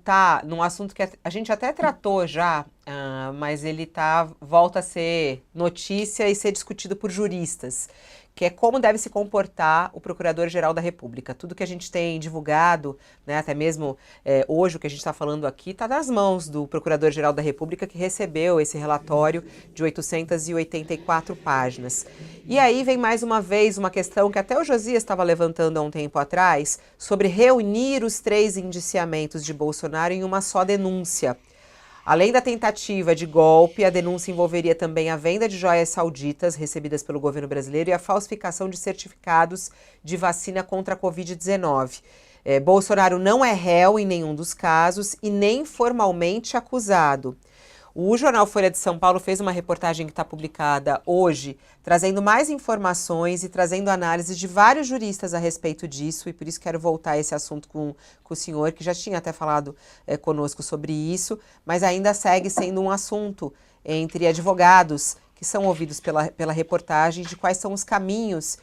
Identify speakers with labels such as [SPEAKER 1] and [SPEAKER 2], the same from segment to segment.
[SPEAKER 1] voltar num assunto que a gente até tratou já, mas ele volta a ser notícia e ser discutido por juristas, que é como deve se comportar o Procurador-Geral da República. Tudo que a gente tem divulgado, né, até mesmo hoje o que a gente está falando aqui, está nas mãos do Procurador-Geral da República, que recebeu esse relatório de 884 páginas. E aí vem mais uma vez uma questão que até o Josias estava levantando há um tempo atrás, sobre reunir os 3 indiciamentos de Bolsonaro em uma só denúncia. Além da tentativa de golpe, a denúncia envolveria também a venda de joias sauditas recebidas pelo governo brasileiro e a falsificação de certificados de vacina contra a Covid-19. Bolsonaro não é réu em nenhum dos casos e nem formalmente acusado. O jornal Folha de São Paulo fez uma reportagem que está publicada hoje, trazendo mais informações e trazendo análises de vários juristas a respeito disso, e por isso quero voltar a esse assunto com o senhor, que já tinha até falado conosco sobre isso, mas ainda segue sendo um assunto entre advogados que são ouvidos pela reportagem de quais são os caminhos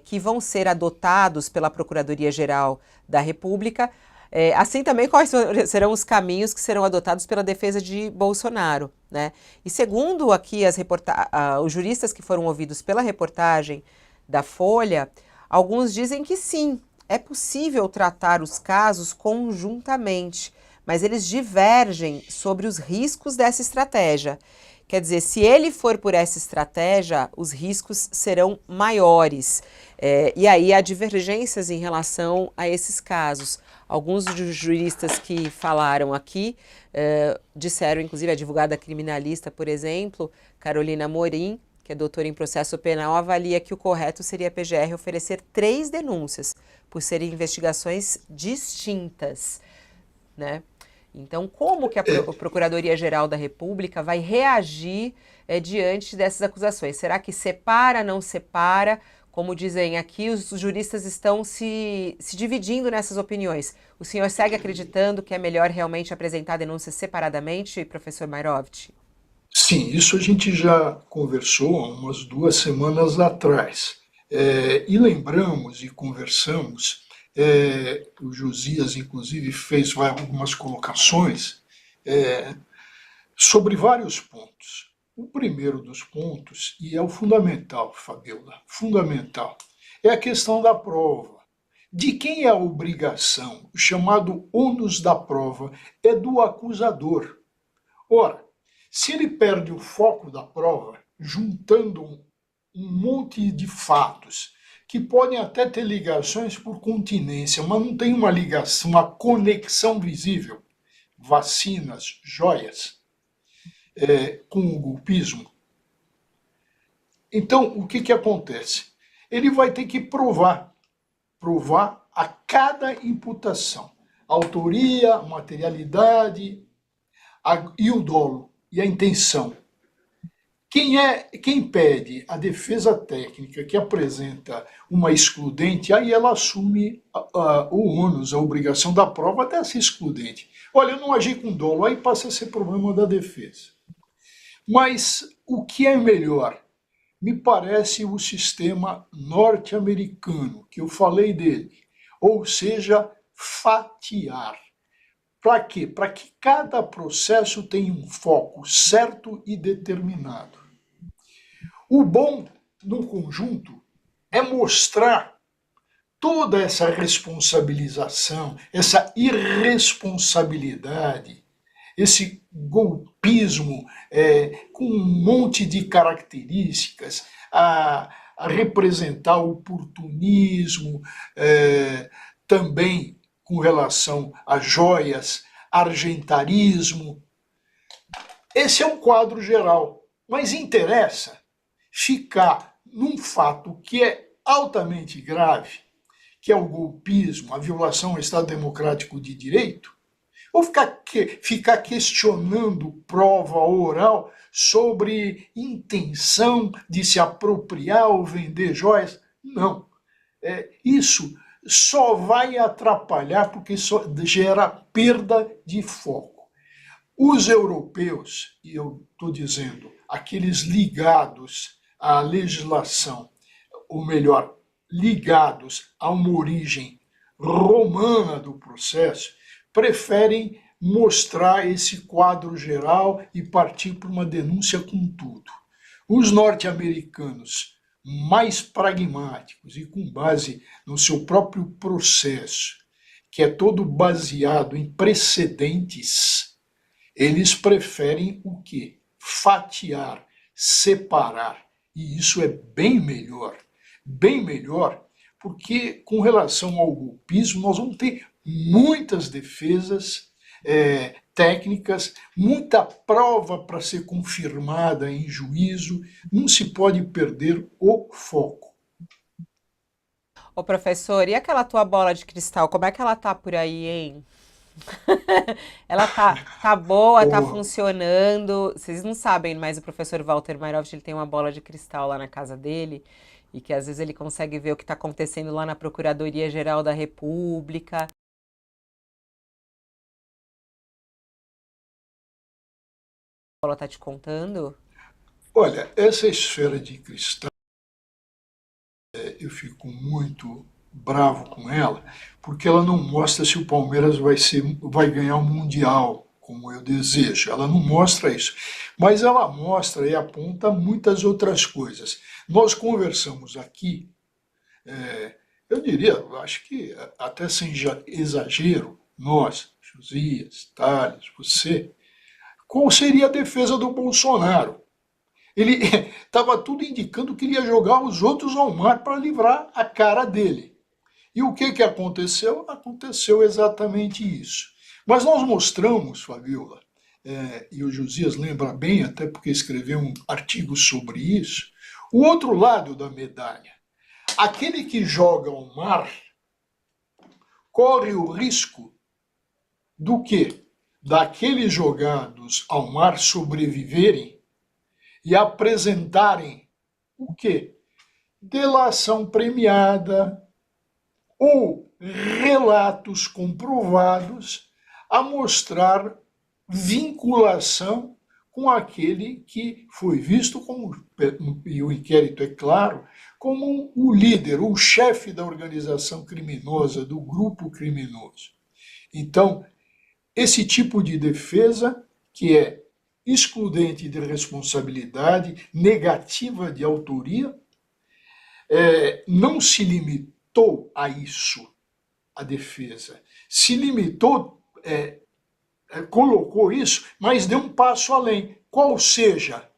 [SPEAKER 1] que vão ser adotados pela Procuradoria-Geral da República, assim também quais serão os caminhos que serão adotados pela defesa de Bolsonaro, né? E segundo aqui os juristas que foram ouvidos pela reportagem da Folha, alguns dizem que sim, é possível tratar os casos conjuntamente, mas eles divergem sobre os riscos dessa estratégia. Quer dizer, se ele for por essa estratégia, os riscos serão maiores. E aí há divergências em relação a esses casos. Alguns dos juristas que falaram aqui disseram, inclusive a advogada criminalista, por exemplo, Carolina Morim, que é doutora em processo penal, avalia que o correto seria a PGR oferecer 3 denúncias, por serem investigações distintas, né? Então, como que a Procuradoria-Geral da República vai reagir diante dessas acusações? Será que separa, não separa? Como dizem aqui, os juristas estão se dividindo nessas opiniões. O senhor segue acreditando que é melhor realmente apresentar denúncias separadamente, professor Mairovitch?
[SPEAKER 2] Sim, isso a gente já conversou há umas 2 semanas atrás. E lembramos e conversamos, o Josias, inclusive, fez algumas colocações sobre vários pontos. O primeiro dos pontos, e é o fundamental, Fabiola, fundamental, é a questão da prova. De quem é a obrigação? O chamado ônus da prova é do acusador. Ora, se ele perde o foco da prova, juntando um monte de fatos, que podem até ter ligações por continência, mas não tem uma ligação, uma conexão visível, vacinas, joias, com o golpismo. Então, o que acontece? Ele vai ter que provar a cada imputação, a autoria, a materialidade e o dolo e a intenção. Quem pede a defesa técnica que apresenta uma excludente, aí ela assume o ônus, a obrigação da prova dessa excludente. Olha, eu não agi com dolo, aí passa a ser problema da defesa. Mas o que é melhor? Me parece o sistema norte-americano, que eu falei dele, ou seja, fatiar. Para quê? Para que cada processo tenha um foco certo e determinado. O bom, no conjunto, é mostrar toda essa responsabilização, essa irresponsabilidade, esse golpismo com um monte de características, a representar o oportunismo, também com relação a joias, argentarismo. Esse é um quadro geral, mas interessa ficar num fato que é altamente grave, que é o golpismo, a violação ao Estado Democrático de Direito, ou ficar questionando prova oral sobre intenção de se apropriar ou vender joias? Não. Isso só vai atrapalhar porque só gera perda de foco. Os europeus, e eu estou dizendo, aqueles ligados à legislação, ou melhor, ligados a uma origem romana do processo, preferem mostrar esse quadro geral e partir para uma denúncia com tudo. Os norte-americanos, mais pragmáticos e com base no seu próprio processo, que é todo baseado em precedentes, eles preferem o quê? Fatiar, separar. E isso é bem melhor, porque com relação ao golpismo nós vamos ter muitas defesas técnicas, muita prova para ser confirmada em juízo, não se pode perder o foco.
[SPEAKER 1] Ô professor, e aquela tua bola de cristal, como é que ela tá por aí, hein? Ela tá boa, tá
[SPEAKER 2] Porra,
[SPEAKER 1] funcionando. Vocês não sabem, mas o professor Walter Mairovich, ele tem uma bola de cristal lá na casa dele e que às vezes ele consegue ver o que está acontecendo lá na Procuradoria-Geral da República. A bola tá te contando?
[SPEAKER 2] olha, essa esfera de cristal, eu fico muito bravo com ela, porque ela não mostra se o Palmeiras vai ganhar o Mundial, como eu desejo. Ela não mostra isso. Mas ela mostra e aponta muitas outras coisas. Nós conversamos aqui, eu diria, acho que até sem exagero, nós, Josias, Thales, você, qual seria a defesa do Bolsonaro? Ele estava tudo indicando que ele ia jogar os outros ao mar para livrar a cara dele. E o que aconteceu? Aconteceu exatamente isso. Mas nós mostramos, Fabiola, e o Josias lembra bem, até porque escreveu um artigo sobre isso, o outro lado da medalha. Aquele que joga ao mar corre o risco do quê? Daqueles jogados ao mar sobreviverem e apresentarem o quê? Delação premiada ou relatos comprovados a mostrar vinculação com aquele que foi visto como, e o inquérito é claro, como o líder, o chefe da organização criminosa, do grupo criminoso. Então, esse tipo de defesa, que é excludente de responsabilidade, negativa de autoria, não se limitou a isso, a defesa. Se limitou, colocou isso, mas deu um passo além. Qual seja?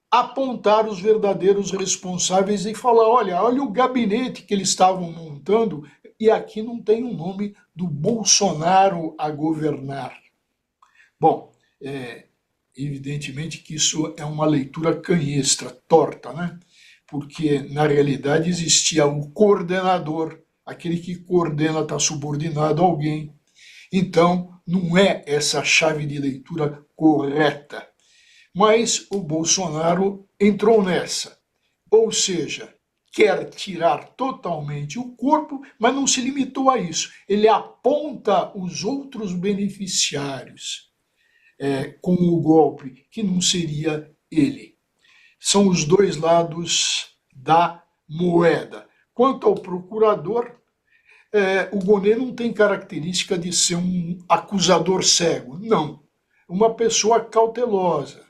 [SPEAKER 2] Apontar os verdadeiros responsáveis e falar, olha o gabinete que eles estavam montando e aqui não tem o nome do Bolsonaro a governar. Bom, evidentemente que isso é uma leitura canhestra, torta, né? Porque na realidade existia o coordenador, aquele que coordena está subordinado a alguém. Então, não é essa chave de leitura correta. Mas o Bolsonaro entrou nessa. Ou seja, quer tirar totalmente o corpo, mas não se limitou a isso. Ele aponta os outros beneficiários com o golpe, que não seria ele. São os dois lados da moeda. Quanto ao procurador, o Gonê não tem característica de ser um acusador cego, não. Uma pessoa cautelosa,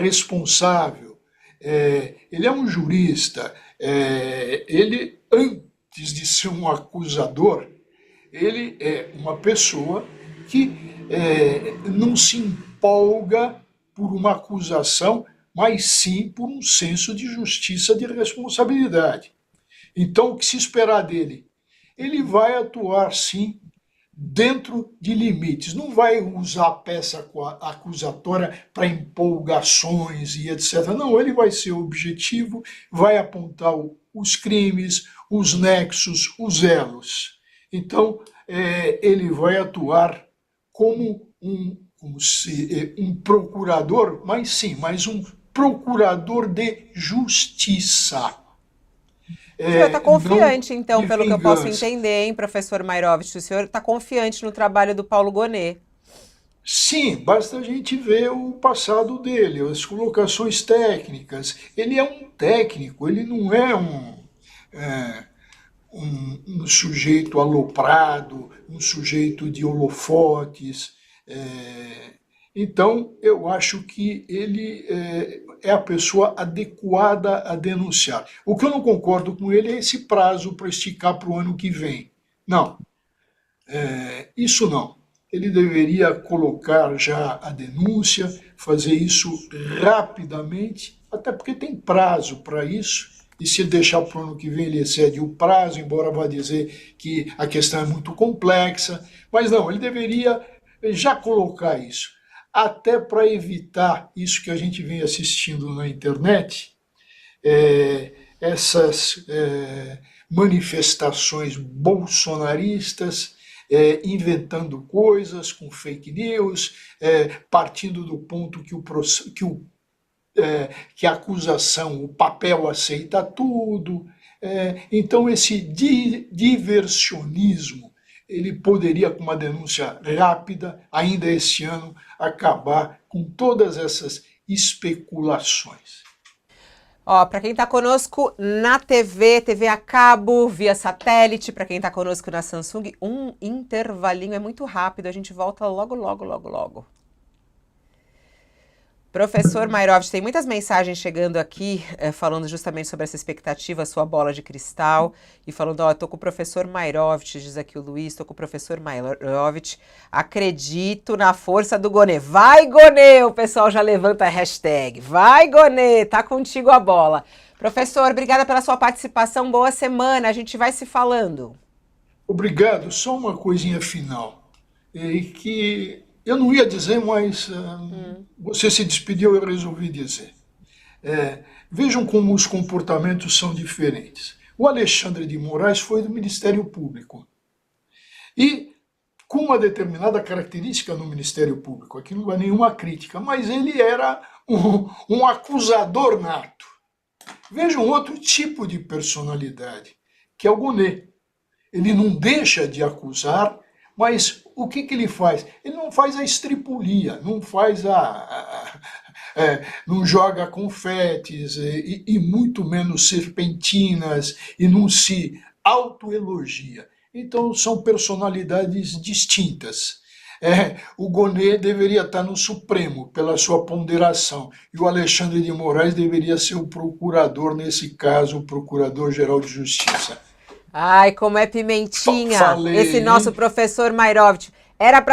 [SPEAKER 2] responsável, ele é um jurista, ele, antes de ser um acusador, ele é uma pessoa que não se empolga por uma acusação, mas sim por um senso de justiça, de responsabilidade. Então, o que se esperar dele? Ele vai atuar, sim, dentro de limites. Não vai usar a peça acusatória para empolgações e etc. Não, ele vai ser objetivo, vai apontar os crimes, os nexos, os elos. Então, ele vai atuar como um procurador, mas sim, mas um procurador de justiça.
[SPEAKER 1] O senhor está
[SPEAKER 2] Não
[SPEAKER 1] confiante, então,
[SPEAKER 2] de
[SPEAKER 1] pelo que eu posso
[SPEAKER 2] vingança.
[SPEAKER 1] entender, hein, professor Mairovich? O senhor está confiante no trabalho do Paulo Gonet?
[SPEAKER 2] Sim, basta a gente ver o passado dele, as colocações técnicas. Ele é um técnico, ele não é um sujeito aloprado, um sujeito de holofotes. Então, eu acho que ele é a pessoa adequada a denunciar. O que eu não concordo com ele é esse prazo para esticar para o ano que vem. Não, isso não. Ele deveria colocar já a denúncia, fazer isso rapidamente, até porque tem prazo para isso. E se deixar para o ano que vem, ele excede o prazo, embora vá dizer que a questão é muito complexa. Mas não, ele deveria já colocar isso. Até para evitar isso que a gente vem assistindo na internet, essas manifestações bolsonaristas, inventando coisas com fake news, partindo do ponto que a acusação, o papel aceita tudo. Então, esse diversionismo, ele poderia, com uma denúncia rápida, ainda este ano, acabar com todas essas especulações.
[SPEAKER 1] Ó, para quem está conosco na TV a cabo, via satélite, para quem está conosco na Samsung, um intervalinho, é muito rápido, a gente volta logo, logo, logo, logo. Professor Mairovich, tem muitas mensagens chegando aqui, falando justamente sobre essa expectativa, sua bola de cristal, e falando, ó, tô com o professor Mairovich, diz aqui o Luiz, tô com o professor Mairovich, acredito na força do Gonê. Vai, Gonê! O pessoal já levanta a hashtag. Vai, Gonê! Tá contigo a bola. Professor, obrigada pela sua participação, boa semana, a gente vai se falando.
[SPEAKER 2] Obrigado. Só uma coisinha final, que eu não ia dizer, mas você se despediu, eu resolvi dizer. Vejam como os comportamentos são diferentes. O Alexandre de Moraes foi do Ministério Público. E com uma determinada característica no Ministério Público, aqui não há nenhuma crítica, mas ele era um acusador nato. Vejam outro tipo de personalidade, que é o Gonê. Ele não deixa de acusar, mas o que ele faz? Ele não faz a estripulia, não faz não joga confetes e muito menos serpentinas e não se autoelogia. Então são personalidades distintas. O Gonê deveria estar no Supremo pela sua ponderação e o Alexandre de Moraes deveria ser o procurador, nesse caso, o Procurador-Geral de Justiça.
[SPEAKER 1] Ai, como é pimentinha,
[SPEAKER 2] Falei,
[SPEAKER 1] esse nosso professor Mairovich. Era pra